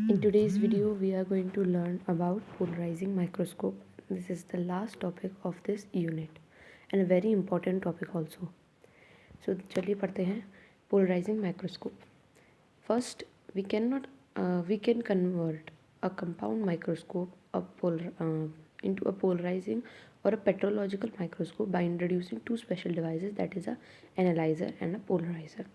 In today's video, we are going to learn about polarizing microscope. This is the last topic of this unit and a very important topic also. So चलिए पढ़ते हैं polarizing microscope. First, we can convert a compound microscope into a polarizing or a petrological microscope by introducing two special devices, that is a analyzer and a polarizer.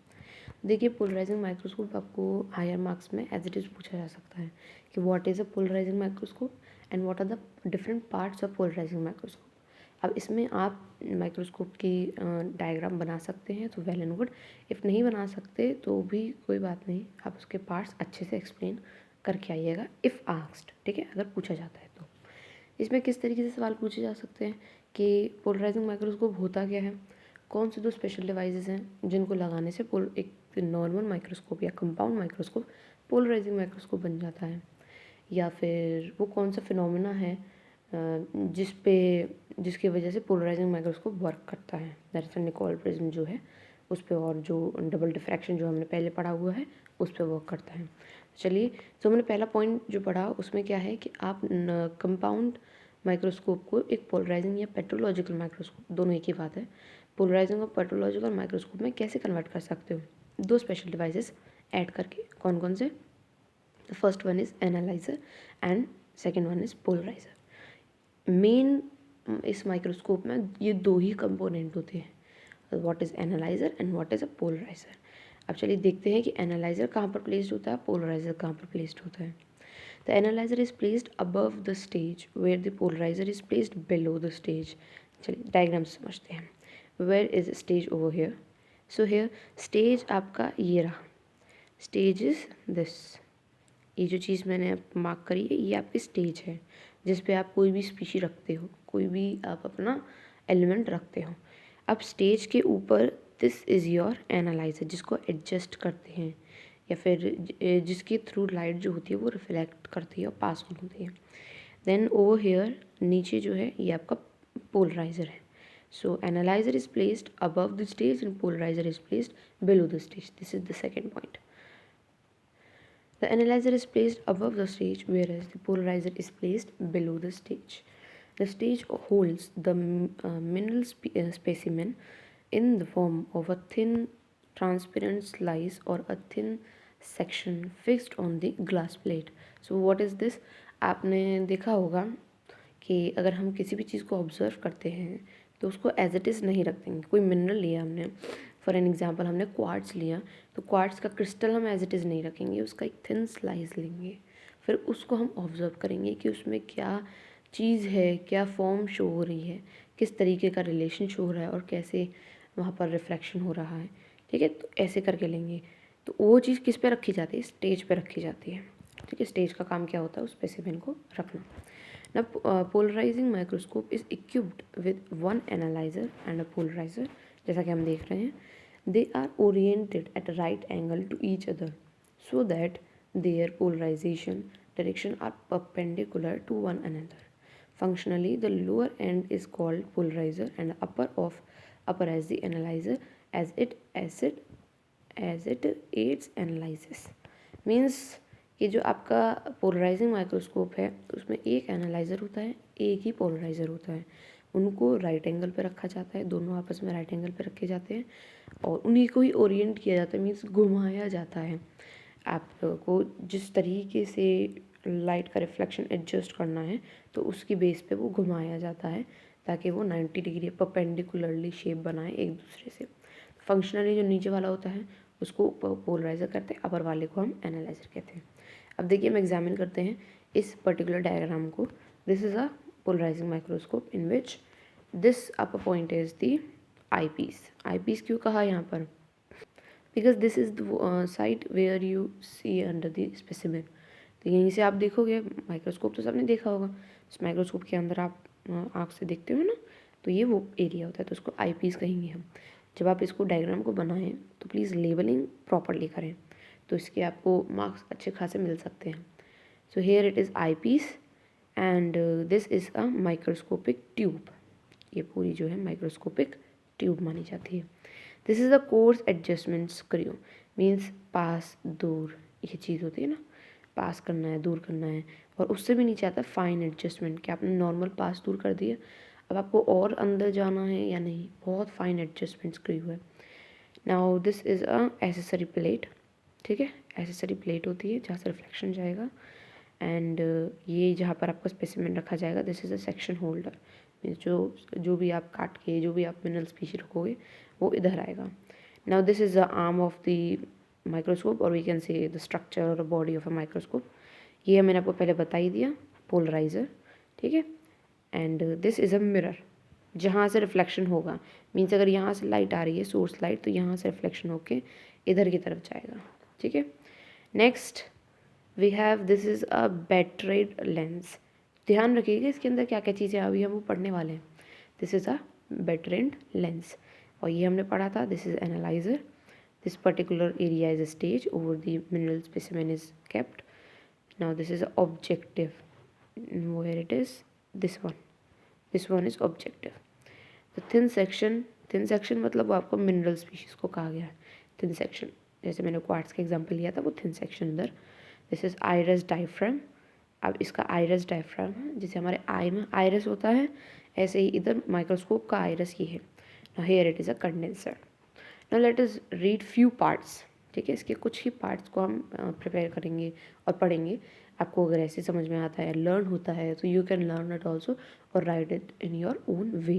देखिए polarizing microscope आपको higher marks में as it is पूछा जा सकता है कि what is a polarising microscope and what are the different parts of polarizing microscope. अब इसमें आप माइक्रोस्कोप की डायग्राम बना सकते हैं तो वेल एंड गुड, इफ़ नहीं बना सकते तो भी कोई बात नहीं, आप उसके पार्ट्स अच्छे से एक्सप्लेन करके आइएगा इफ़ आस्क्ड, ठीक है, अगर पूछा जाता है तो। इसमें किस तरीके से सवाल पूछे जा सकते हैं कि पोलराइजिंग माइक्रोस्कोप होता क्या है, कौन से दो स्पेशल डिवाइसेस हैं जिनको लगाने से एक नॉर्मल माइक्रोस्कोप या कंपाउंड माइक्रोस्कोप पोलराइजिंग माइक्रोस्कोप बन जाता है, या फिर वो कौन सा फिनोमेना है जिसकी वजह से पोलराइजिंग माइक्रोस्कोप वर्क करता है, दैट इज निकोल प्रिज्म जो है उस पर, और जो डबल डिफ्रैक्शन जो हमने पहले पढ़ा हुआ है उस पर वर्क करता है। चलिए, तो हमने पहला पॉइंट जो पढ़ा उसमें क्या है कि आप कंपाउंड माइक्रोस्कोप को एक पोलराइजिंग या पेट्रोलॉजिकल माइक्रोस्कोप, दोनों एक ही बात है, पोलराइजिंग और पेट्रोलॉजिकल माइक्रोस्कोप में कैसे कन्वर्ट कर सकते हो, दो स्पेशल डिवाइसेस ऐड करके। कौन कौन से? The first one is analyser and second one is polariser. Main इस माइक्रोस्कोप में ये दो ही कंपोनेंट होते हैं, what is analyser and what is a polariser. अब चलिए देखते हैं कि एनालाइजर कहाँ पर प्लेस्ड होता है, पोलराइजर कहाँ पर प्लेस्ड होता है। The analyser is placed above the stage where the polariser is placed below the stage. चलिए डायग्राम समझते हैं। Where is stage over here, so here stage आपका ये रहा, स्टेज इज दिस, ये जो चीज़ मैंने मार्क करी है ये आपकी स्टेज है जिस पे आप कोई भी स्पीशी रखते हो, कोई भी आप अपना एलिमेंट रखते हो। अब स्टेज के ऊपर दिस इज़ योर एनालाइजर जिसको एडजस्ट करते हैं या फिर जिसके थ्रू लाइट जो होती है वो रिफ्लेक्ट करती है और पास ऑन होती है। देन ओवर हेयर नीचे जो है ये आपका पोलराइजर है। So analyzer is placed above the stage and polarizer is placed below the stage. This is the second point. The analyzer is placed above the stage whereas the polarizer is placed below the stage. The stage holds the mineral specimen in the form of a thin transparent slice or a thin section fixed on the glass plate. So what is this? आपने देखा होगा कि अगर हम किसी भी चीज़ को observe करते हैं तो उसको एज इट इज़ नहीं रख देंगे। कोई मिनरल लिया हमने, फॉर एन एग्जांपल हमने क्वार्ट्स लिया, तो क्वार्ट्स का क्रिस्टल हम एज इट इज़ नहीं रखेंगे, उसका एक थिन स्लाइस लेंगे, फिर उसको हम ऑब्जर्व करेंगे कि उसमें क्या चीज़ है, क्या फॉर्म शो हो रही है, किस तरीके का रिलेशन शो हो रहा है और कैसे वहाँ पर रिफ्लेक्शन हो रहा है, ठीक है। तो ऐसे करके लेंगे, तो वो चीज़ किस पे रखी जाती है, स्टेज पे रखी जाती है, ठीक है। स्टेज का काम क्या होता है, उस स्पेसिमेन को रखना। Now, polarizing microscope is equipped with one analyzer and a polarizer, जैसा कि हम देख रहे हैं। They are oriented at a right angle to each other so that their polarization direction are perpendicular to one another. Functionally, the lower end is called polarizer and upper as the analyzer as it aids analysis. Means कि जो आपका polarising microscope है उसमें एक analyser होता है, एक ही polariser होता है, उनको राइट एंगल पे रखा जाता है, दोनों आपस में राइट एंगल पे रखे जाते हैं और उन्हीं को ही ओरिएंट किया जाता है, मीन्स घुमाया जाता है। आपको जिस तरीके से लाइट का रिफ्लेक्शन एडजस्ट करना है तो उसकी बेस पे वो घुमाया जाता है ताकि वो 90 डिग्री परपेंडिकुलरली शेप बनाए एक दूसरे से। फंक्शनली जो नीचे वाला होता है उसको पोलराइज़र कहते हैं, अपर वाले को हम एनालाइज़र कहते हैं। अब देखिए हम एग्जामिन करते हैं इस पर्टिकुलर डायग्राम को। This is a polarising microscope in which this upper point is the eye piece. Eye piece क्यों कहा यहाँ पर? Because this is the side where you see under the specimen. तो यहीं से आप देखोगे, माइक्रोस्कोप तो सबने देखा होगा, इस माइक्रोस्कोप के अंदर आप आँख से देखते हो ना, तो ये वो एरिया होता है, तो उसको आई पीस कहेंगे हम। जब आप इसको डायग्राम को बनाएं तो प्लीज़ लेबलिंग प्रॉपरली करें, तो इसके आपको मार्क्स अच्छे खासे मिल सकते हैं। So here it is eyepiece and this is a microscopic tube. ये पूरी जो है माइक्रोस्कोपिक ट्यूब मानी जाती है। This is the coarse adjustment screw, means पास दूर ये चीज़ होती है ना, पास करना है, दूर करना है, और उससे भी नीचे आता है फाइन एडजस्टमेंट कि आपने नॉर्मल पास दूर कर दिया, अब आपको और अंदर जाना है या नहीं, बहुत फाइन एडजस्टमेंट स्क्रू है। Now this is a accessory plate, ठीक है, एसेसरी प्लेट होती है जहाँ से रिफ्लेक्शन जाएगा। एंड ये जहाँ पर आपका स्पेसिमेन रखा जाएगा, this is a section holder, means जो भी आप काट के जो भी आप मिनरल स्पीशी रखोगे वो इधर आएगा। Now this is the arm of the microscope, और we can say the structure और बॉडी ऑफ अ माइक्रोस्कोप। ये मैंने आपको पहले बता ही दिया, पोलराइज़र, ठीक है। And this is a mirror, जहाँ से रिफ्लेक्शन होगा, मीन्स अगर यहाँ से लाइट आ रही है, सोर्स लाइट, तो यहाँ से रिफ्लेक्शन होके इधर की तरफ जाएगा, ठीक है। Next we have this is a battered lens. ध्यान रखिएगा इसके अंदर क्या क्या चीज़ें अभी हम वो पढ़ने वाले हैं। This is a battered lens, और ये हमने पढ़ा था, this is analyser, this particular area is a stage over the mineral specimen is kept. Now this is objective, where it is this one is objective. The thin section मतलब वो आपको mineral species को कहा गया है thin section, जैसे मैंने quartz का एग्जांपल लिया था, वो थिन सेक्शन इधर। दिस इज आइरस डायफ्राम, अब इसका आइरस डायफ्राम है, जैसे हमारे आई में आइरस होता है, ऐसे ही इधर माइक्रोस्कोप का आइरस ये है। Now here it is a condenser. Now let us read few parts, ठीक है, इसके कुछ ही पार्ट्स को हम प्रिपेयर करेंगे और पढ़ेंगे। आपको अगर ऐसे समझ में आता है, लर्न होता है, तो you can learn it also और write it in your own way.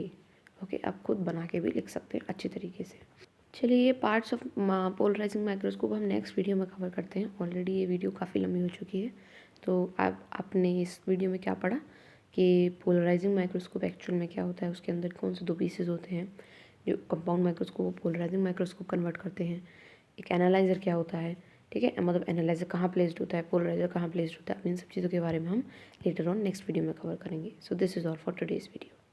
Okay, आप खुद बना के भी लिख सकते हैं अच्छी तरीके से। चलिए, ये पार्ट्स ऑफ पोलराइजिंग माइक्रोस्कोप हम नेक्स्ट वीडियो में कवर करते हैं। ऑलरेडी ये वीडियो काफ़ी लंबी हो चुकी है, तो आपने इस वीडियो में क्या पढ़ा कि पोलराइजिंग माइक्रोस्कोप एक्चुअल में क्या होता है, उसके अंदर कौन से 2 पीसेज होते हैं जो compound microscope polarising microscope convert करते हैं। एक एनालाइजर क्या होता है, ठीक है, मतलब एनालाइजर कहाँ प्लेस्ड होता है, पोलराइजर कहाँ प्लेस्ड होता है, इन सब चीज़ों के बारे में हम लेटर ऑन नेक्स्ट वीडियो में कवर करेंगे। So this is all for today's video.